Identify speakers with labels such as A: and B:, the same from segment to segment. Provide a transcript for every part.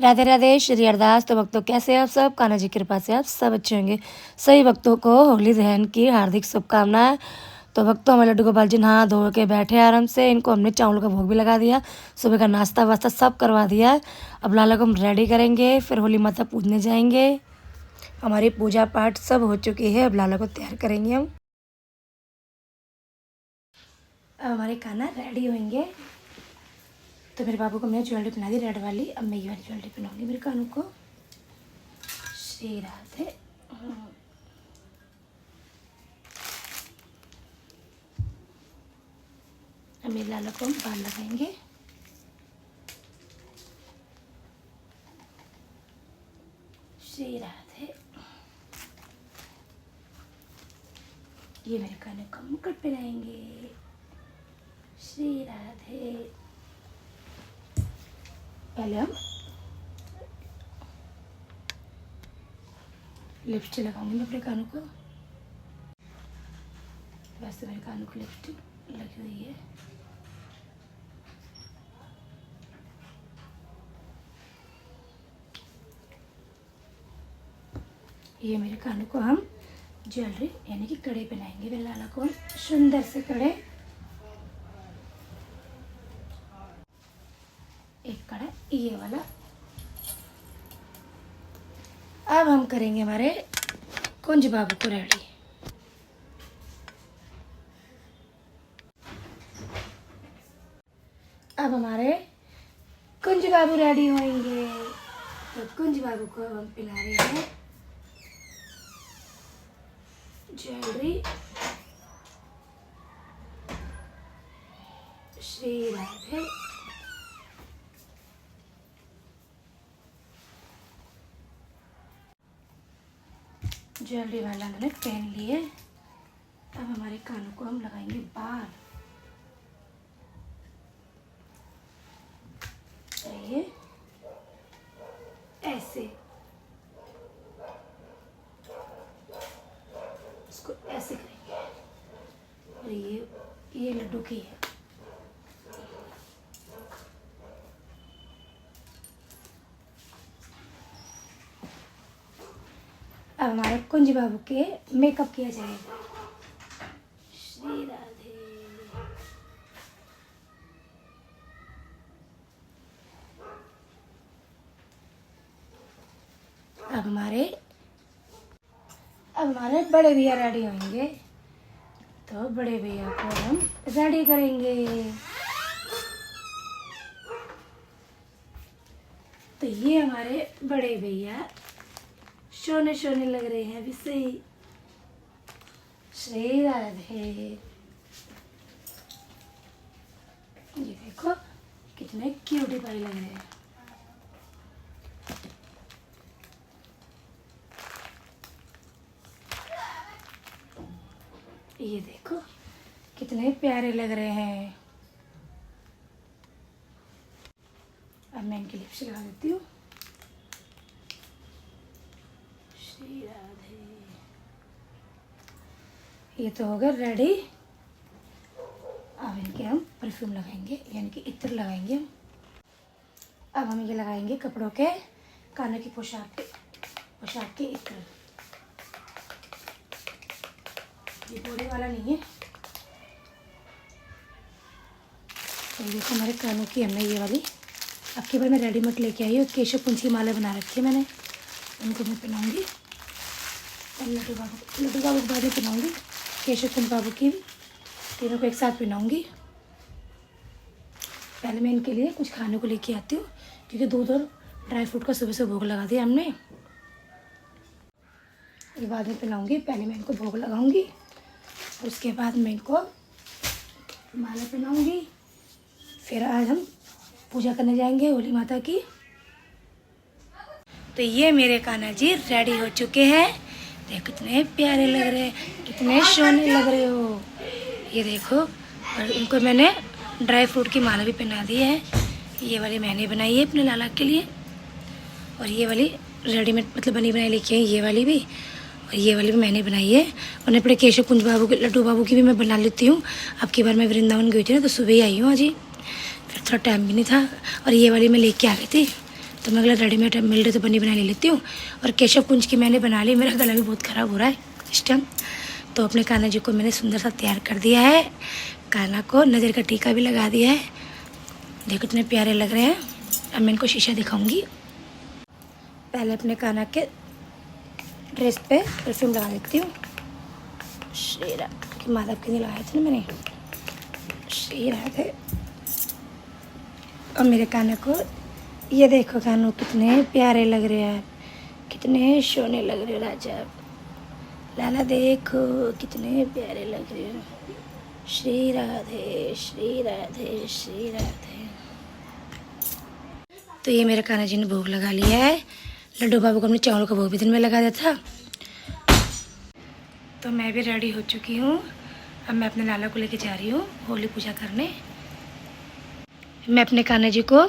A: राधे राधे श्री अरदास। तो भक्तों कैसे हैं आप सब? कान्हा जी की कृपा से आप सब अच्छे होंगे। सभी भक्तों को होली दहन की हार्दिक शुभकामनाएं। तो भक्तों हमारे लड्डू गोपाल जी नहा धो के बैठे आराम से। इनको हमने चावल का भोग भी लगा दिया, सुबह का नाश्ता वास्ता सब करवा दिया है। अब लाला को हम रेडी करेंगे, फिर होली माता पूजने जाएंगे। हमारी पूजा पाठ सब हो चुकी है, अब लाला को तैयार करेंगे हम। अब हमारे कान्हा रेडी होंगे। तो मेरे बाबू को मैंने ज्वेलरी पहना दी रेड वाली, अब मैं ये वाली ज्वेलरी पहनाऊंगी मेरे कानों को। श्री राधे। अब मेरे लाला को हम बाल लगाएंगे। श्री राधे। ये मेरे कानों का मुकुट पहनाएंगे। श्री राधे। पहले हम लिपस्टिक लगाऊंगी मैं अपने कानों को। वैसे मेरे कानों को लिपस्टिक लगी हुई है। ये मेरे कानों को हम ज्वेलरी यानी कि कड़े पहनाएंगे। मेरे लाला को सुंदर से कड़े, एक कड़ा ये वाला। अब हम करेंगे हमारे कुंज बाबू को रेडी। अब हमारे कुंज बाबू रेडी होंगे। तो कुंज बाबू को हम पिला रहे हैं ज्वेलरी। श्री राधे। ज्वेलरी वाला मैंने पहन लिए। अब हमारे कानों को हम लगाएंगे बाल। ये ऐसे इसको ऐसे करेंगे। और ये लड्डू की है। अब हमारे कुंज बाबू के मेकअप किया जाएगा। श्री राधे। अब हमारे बड़े भैया रेडी होंगे। तो बड़े भैया को हम रेडी करेंगे। तो ये हमारे बड़े भैया सोने सोने लग रहे हैं अभी से ही। श्री राधे। ये देखो कितने क्यूटी पाई लग रहे हैं। ये देखो कितने प्यारे लग रहे हैं। अब मैं इनकी लिपस्टिक लगा देती हूँ। श्री राधे। ये तो हो गया रेडी। अब इनके हम परफ्यूम लगाएंगे यानी कि इत्र लगाएंगे हम। अब हम ये लगाएंगे कपड़ों के, कान्हा की पोशाक के इत्र। ये बॉडी वाला नहीं है। तो ये देखो हमारे कानों की हमने ये वाली अब की बार मैं रेडीमेड लेके आई हूँ। केशव कुंज की माला बना रखी है मैंने, उनको मैं पहनाऊंगी। और लड्डू बाबू के बाद में पहनाऊंगी। केशव कुंज बाबू की भी तीनों को एक साथ पहनाऊंगी। पहले मैं इनके लिए कुछ खाने को लेके आती हूँ, क्योंकि दूध और ड्राई फ्रूट का सुबह से भोग लगा दिया हमने। ये बाद में पहनाऊंगी। पहले मैं इनको भोग लगाऊंगी, उसके बाद मैं इनको माला पहनाऊंगी। फिर आज हम पूजा करने जाएंगे होली माता की। तो ये मेरे कान्हा जी रेडी हो चुके हैं। देखो कितने प्यारे लग रहे हैं, कितने सोने लग रहे हो। ये देखो, और इनको मैंने ड्राई फ्रूट की माला भी पहना दी है। ये वाली मैंने बनाई है अपने लाला के लिए, और ये वाली रेडीमेड मतलब बनी बनाई लेके आई, ये वाली भी। और ये वाली भी मैंने बनाई है। और अपने केशव कुंज बाबू के लड्डू बाबू की भी मैं बना लेती हूँ। अब की बार मैं वृंदावन गई थी ना, तो सुबह ही आई हूँ आज ही, फिर थोड़ा टाइम भी नहीं था। और ये वाली मैं लेके आ गई थी, तो मैं अगला रेडीमेड मिल रही तो बनी बना ले लेती हूँ। और केशव कुंज की मैंने बना ली, मेरा गला भी बहुत ख़राब हो रहा है इस टाइम। तो अपने कान्हा जी को मैंने सुंदर सा तैयार कर दिया है, कान्हा को नज़र का टीका भी लगा दिया है। देखो इतने प्यारे लग रहे हैं। अब मैं इनको शीशा दिखाऊंगी। पहले अपने कान्हा के ड्रेस पे परफ्यूम लगा देती हूँ। श्री राधे कि माधव के लिए लगाए थे ना मैंने, श्री राधे। और मेरे कान्हा को ये देखो, कान्हा कितने प्यारे लग रहे हैं, कितने सोने लग रहे हैं राजा लाला, देखो कितने प्यारे लग रहे हैं। श्री राधे श्री राधे श्री राधे। तो ये मेरे कान्हा जी ने भोग लगा लिया है। लड्डू बाबू को हमने चावल का भोग भी दिन में लगा दिया था। तो मैं भी रेडी हो चुकी हूँ। अब मैं अपने लाला को लेके जा रही हूँ होली पूजा करने। मैं अपने कान्हा जी को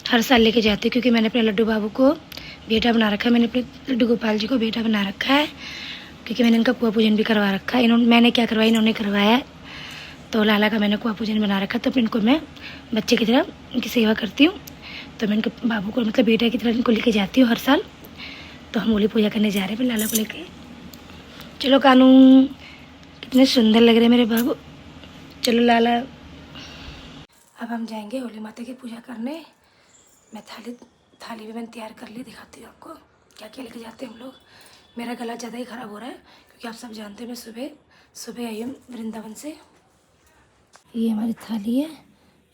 A: हर साल लेके जाती हूँ, क्योंकि मैंने अपने लड्डू बाबू को बेटा बना रखा है। मैंने अपने लड्डू गोपाल जी को बेटा बना रखा है, क्योंकि मैंने इनका कुआं पूजन भी करवा रखा है। मैंने क्या करवाया, इन्होंने करवाया है। तो लाला का मैंने कुआं पूजन बना रखा है, तो इनको मैं बच्चे की तरह इनकी सेवा करती हूँ। तो मैं इनके बाबू को मतलब बेटा की तरह इनको लेके जाती हूँ हर साल। तो हम होली पूजा करने जा रहे हैं लाला को लेके। चलो कानू, कितने सुंदर लग रहे हैं मेरे बाबू। चलो लाला। अब हम जाएंगे होली माता की पूजा करने। मैं थाली भी मैंने तैयार कर ली, दिखाती हूँ आपको क्या क्या लेके जाते हैं हम लोग। मेरा गला ज़्यादा ही ख़राब हो रहा है, क्योंकि आप सब जानते हैं मैं सुबह आई हूँ वृंदावन से। ये हमारी थाली है,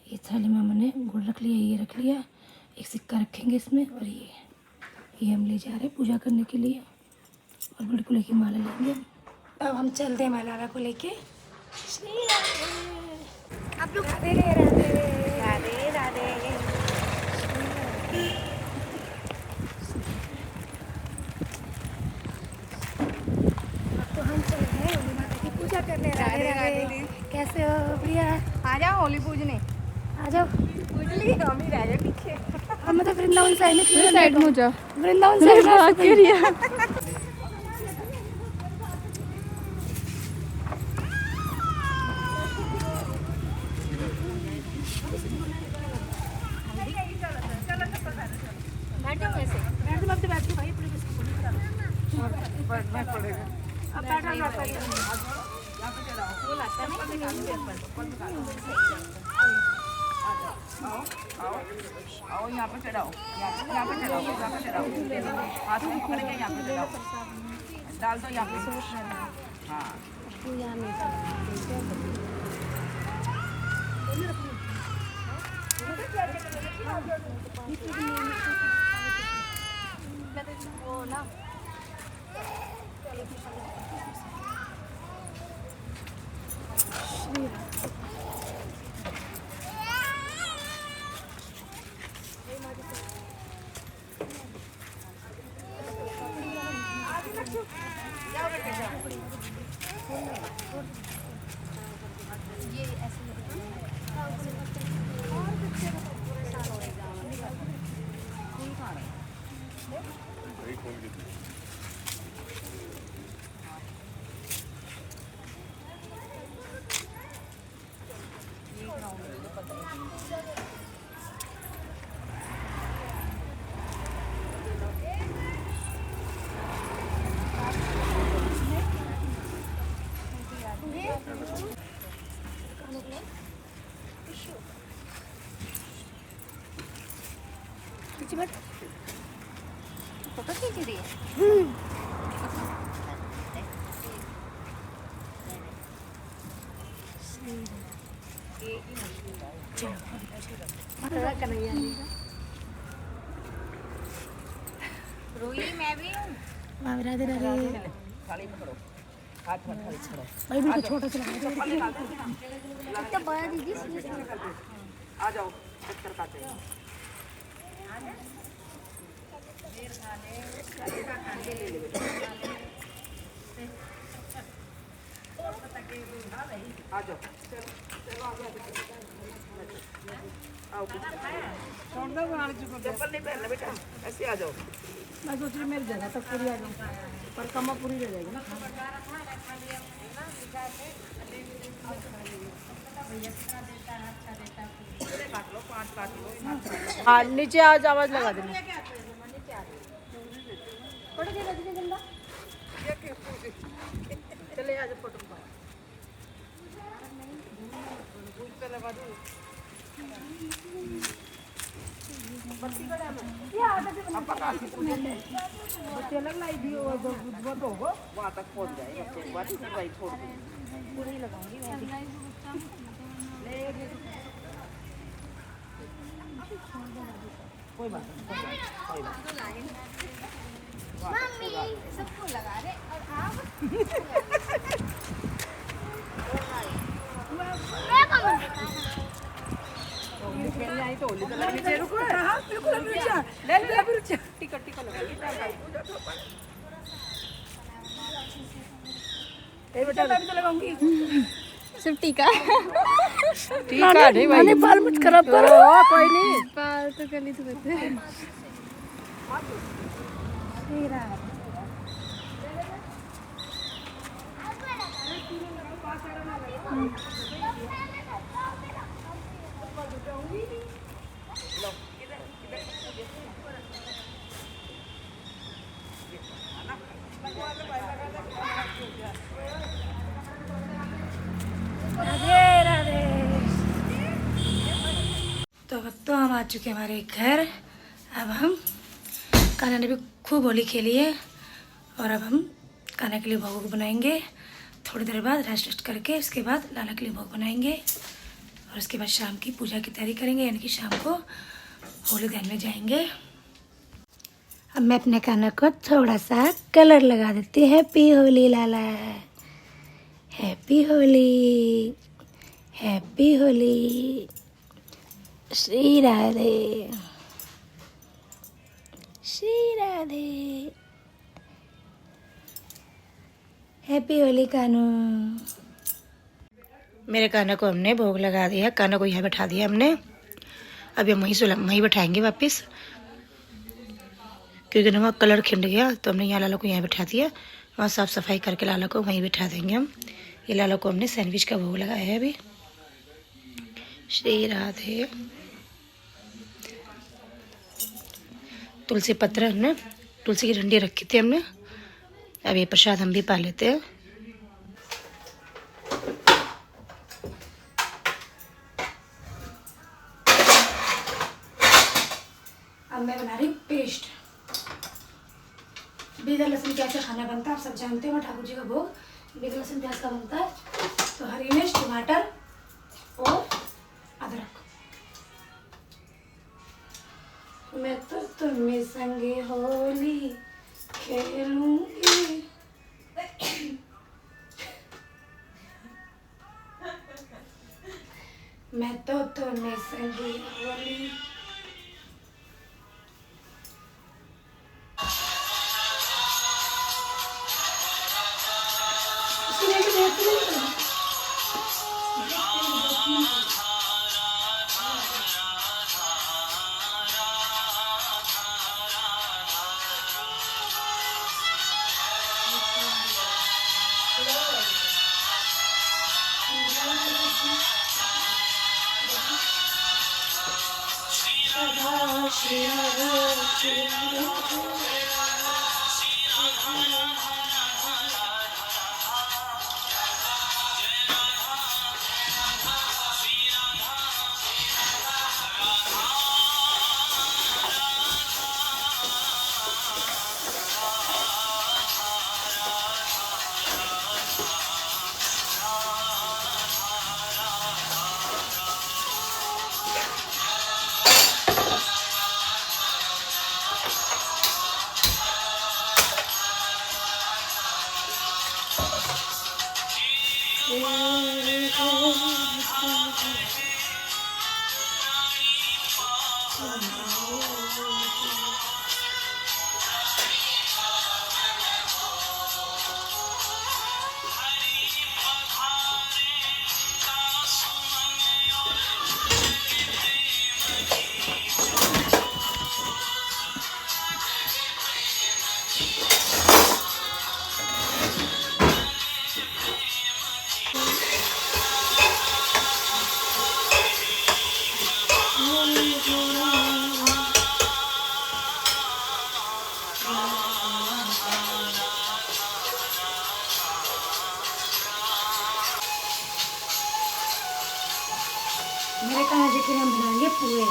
A: ये थाली में हमने गुड़ रख लिया, ये रख लिया, एक सिक्का रखेंगे इसमें। और ये हम ले जा रहे हैं पूजा करने के लिए, और गुड़ को लेके माला लेंगे। अब हम चलते हैं लाला को लेके। श्री राधे। आप लोग राधे राधे राधे राधे। तो हम चल रहे हैं होली माता की पूजा करने। राधे राधे। कैसे हो भैया?
B: आ जाओ होली पूजने,
A: आ जाओ।
B: पूजली हम ही रह जाए पीछे।
A: हम तो वृंदावन साइड में,
B: साइड में जाओ,
A: वृंदावन साइड में।
B: आओ यहाँ पे चढ़ाओ, यहाँ पे चढ़ाओ, यहाँ पे चढ़ाओ, हाथ में पकड़ के यहाँ पे चढ़ाओ, डाल दो यहाँ पे। हाँ फोटो खींच रही है। रोई मैं भी हूँ।
A: राधे राधे।
B: थाली पकड़ो, हाथ में थाली छड़ो।
A: भाई बिल्कुल छोटा सा लगा
B: तो बड़ा दीदी आ जाओ, चक्कर काटे। आ जाओ, आओ चप्पल नहीं पहनना बेटा, ऐसे आ जाओ। मैं सोच रही मेरी जगह तक पूरी आ जाऊँ, पर कमा पूरी रह जाएगी ना। हाँ नीचे आज आवाज लगा देना। चले आज फोटो वहाँ तक पहुँच जाए पूरी लगाऊंगी कोई बात नहीं, कोई बात नहीं।
C: सबको लगा रहे और आप
B: खेलने आई तो होली तो लगनी चाहिए। रुको, हाँ बिल्कुल ले ले अभी रुक जा। टिकट टिकट लगाइए। ए बेटा मैं भी तो लगाऊंगी।
C: सिर्फ टीका
B: टीका नहीं भाई, बाल मत खराब करो। कोई नहीं,
C: बाल तो गली तो करते हैं।
A: राधे राधे। तो हम आ चुके हैं हमारे घर। अब हम कान्हा ने भी खूब होली खेली है और अब हम कान्हा के लिए भोग बनाएंगे। थोड़ी देर बाद रेस्ट करके उसके बाद लाला के लिए भोग बनाएंगे और उसके बाद शाम की पूजा की तैयारी करेंगे, यानी कि शाम को होली दहन में जाएंगे। अब मैं अपने कान्हा को थोड़ा सा कलर लगा देती हूँ। Happy Holi Lala, happy Holi, happy Holi, Shri Radhe, Shri Radhe, happy Holi Kanu. मेरे कान्हा को हमने भोग लगा दिया, कान्हा को यहाँ बैठा दिया हमने। अभी हम वहीं बैठाएंगे वापस, क्योंकि ना वहाँ कलर खिंड गया तो हमने यहाँ लाला को यहाँ बैठा दिया। वहाँ साफ सफाई करके लाला को वहीं बैठा देंगे हम। ये लाला को हमने सैंडविच का भोग लगाया है अभी। श्री राधे। तुलसी पत्र हमने, तुलसी की डंडी रखी थी हमने। अब ये प्रसाद हम भी पा लेते हैं। अब मैं बना रही पेस्ट। बिना लहसुन प्याज का खाना बनता है, आप सब जानते हो। ठाकुर जी का भोग बिना लहसुन प्याज का बनता है। तो हरी मिर्च, टमाटर और अदरक। मैं तो तुम्हें संगे होली खेलूंगी। मैं तो तुम्हें संगे होली। फिर हम बनाएंगे पुए।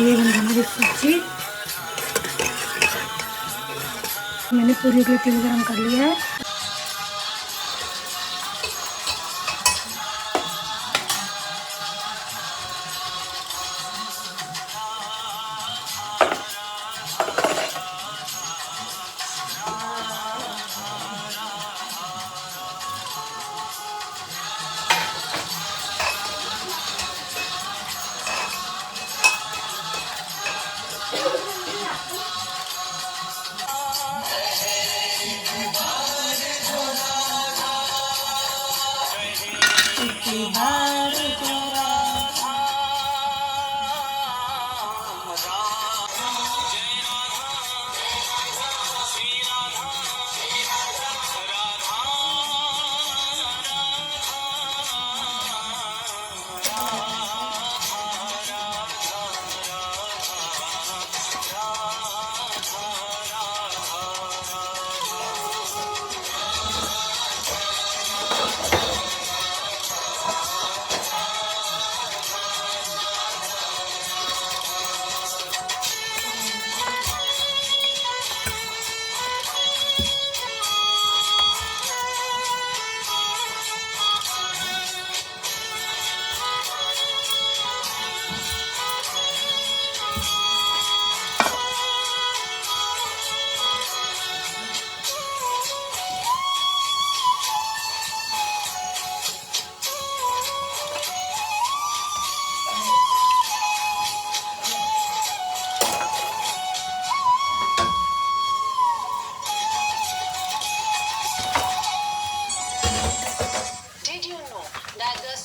A: ये बन हमारी सब्जी। मैंने पूरी के लिए तेल गरम कर लिया है।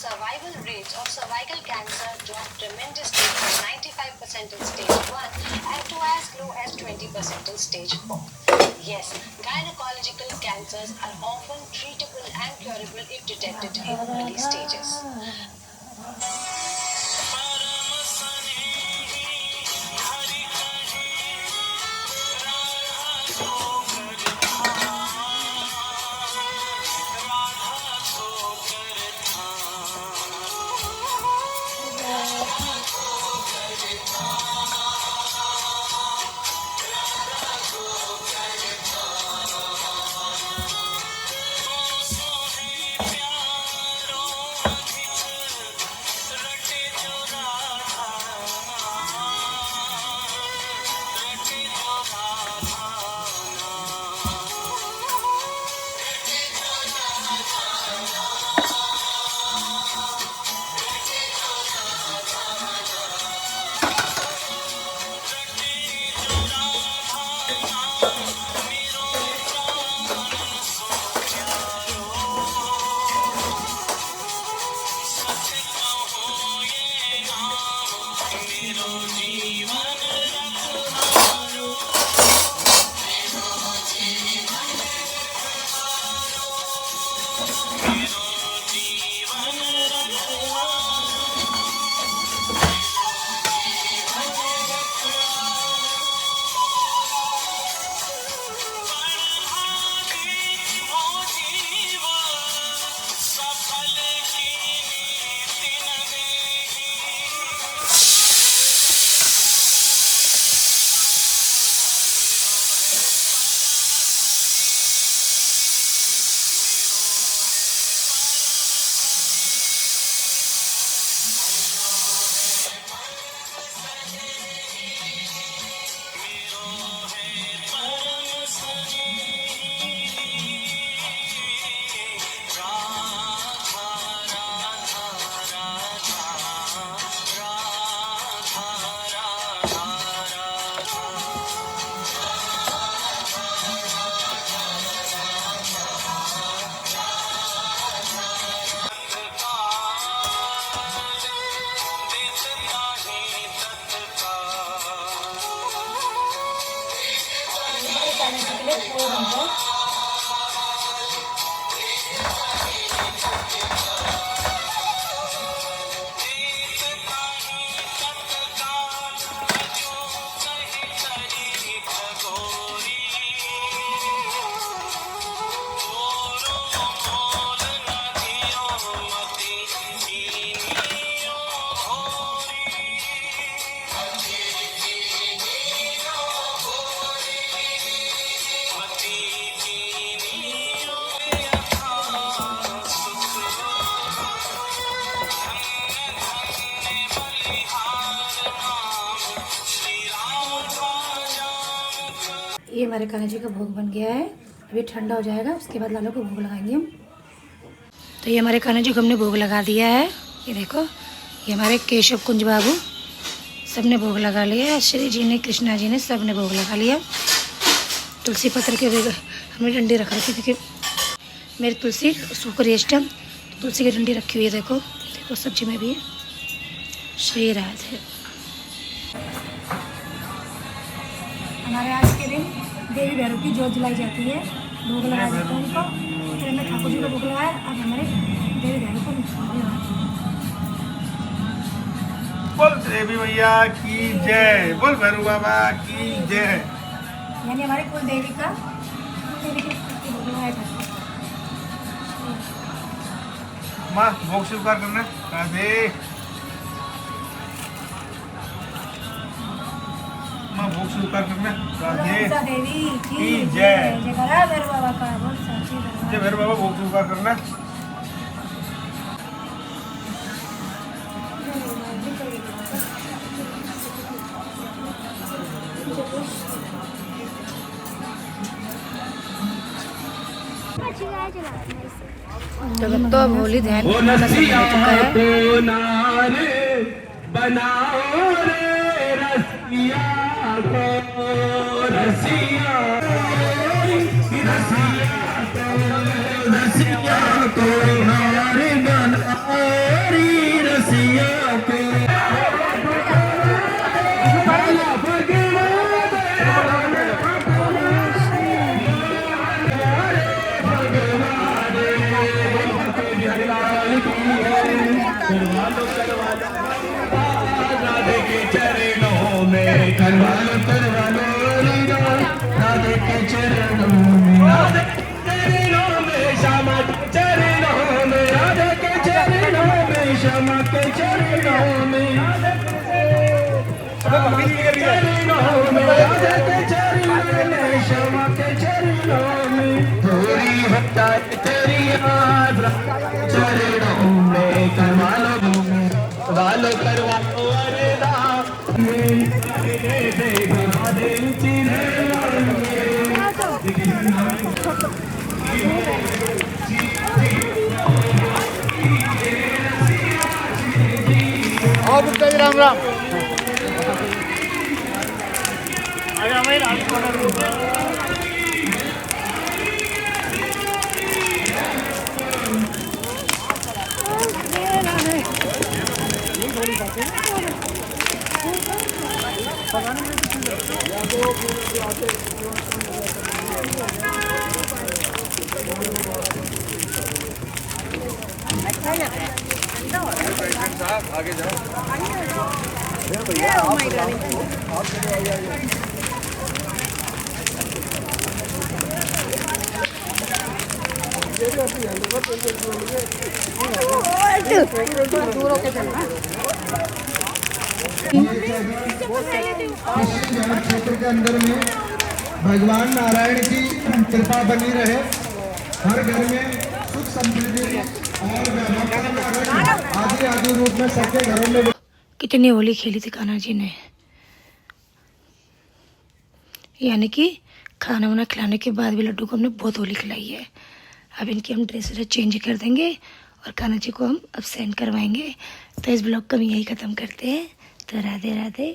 D: survival rates of cervical cancer dropped tremendously from 95% in stage 1 and to as low as 20% in stage 4. Yes, gynecological cancers are often treatable and curable if detected in early stages.
A: ये हमारे कान्हा जी का भोग बन गया है। अभी ठंडा हो जाएगा, उसके बाद लालों को भोग लगाएंगे हम। तो ये हमारे कान्हा जी को हमने भोग लगा दिया है। ये देखो, ये हमारे केशव कुंज बाबू सब ने भोग लगा लिया है। श्री जी ने, कृष्णा जी ने, सब ने भोग लगा लिया। तुलसी पत्र के हमने डंडी रख रखी क्योंकि मेरी तुलसी सूख रही है इस टाइम, तुलसी की डंडी रखी हुई है। देखो देखो, सब्जी में भी है। श्री राधे। हमारे आज के दिन देवी भैरव की जोत जलाई जाती है, भोग लगाया जाता है उनको। फिर हमने ठाकुर जी को भोग लगाया, अब हमारे देवी भैरव को भोग लगाते हैं।
E: बोल देवी मैया की जय, बोल भैरव बाबा की जय।
A: यानी हमारे कुल देवी का भोग लगाया जाता है।
E: माँ भोग स्वीकार करना। राधे माँ, भोग स्वीकार करना। राधे
A: देवी
E: की जय।
A: जयकारा भैरव बाबा का, बोल साची दरबार।
E: जय भैरव बाबा, भोग स्वीकार करना।
A: तो अब होली ध्यान पूर्ण का समय हो चुका है।
F: बनाओ रे रसिया को, रसिया को हमारे बनाओ रे रसिया को। राधे के चरणों में करवालो करवालो, राधे के चरणों में, राधे के चरणों में, श्यामा के चरणों में, राधे के चरणों में, श्यामा के चरणों में, राधे के चरणों में, राधे के चरणों में, श्यामा के चरणों में। थोड़ी होता है तेरी याद चरणों में, करवालो वालो करवालो अरे राम दे घुमा दे
E: राम राम। आगे जाओ भैया, आप क्षेत्र के अंदर में भगवान नारायण की कृपा बनी रहे, हर घर में सुख समृद्धि और आदि आदि रूप में सबके घरों में।
A: कितनी होली खेली थी कान्हा जी ने, यानी कि खाना वाना खिलाने के बाद भी लड्डू को हमने बहुत होली खिलाई है। अब इनकी हम ड्रेस चेंज कर देंगे और कान्हा जी को हम अब सेंड करवाएंगे। तो इस ब्लॉग को हम यही ख़त्म करते हैं। तो राधे राधे,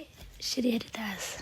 A: श्री हरिदास।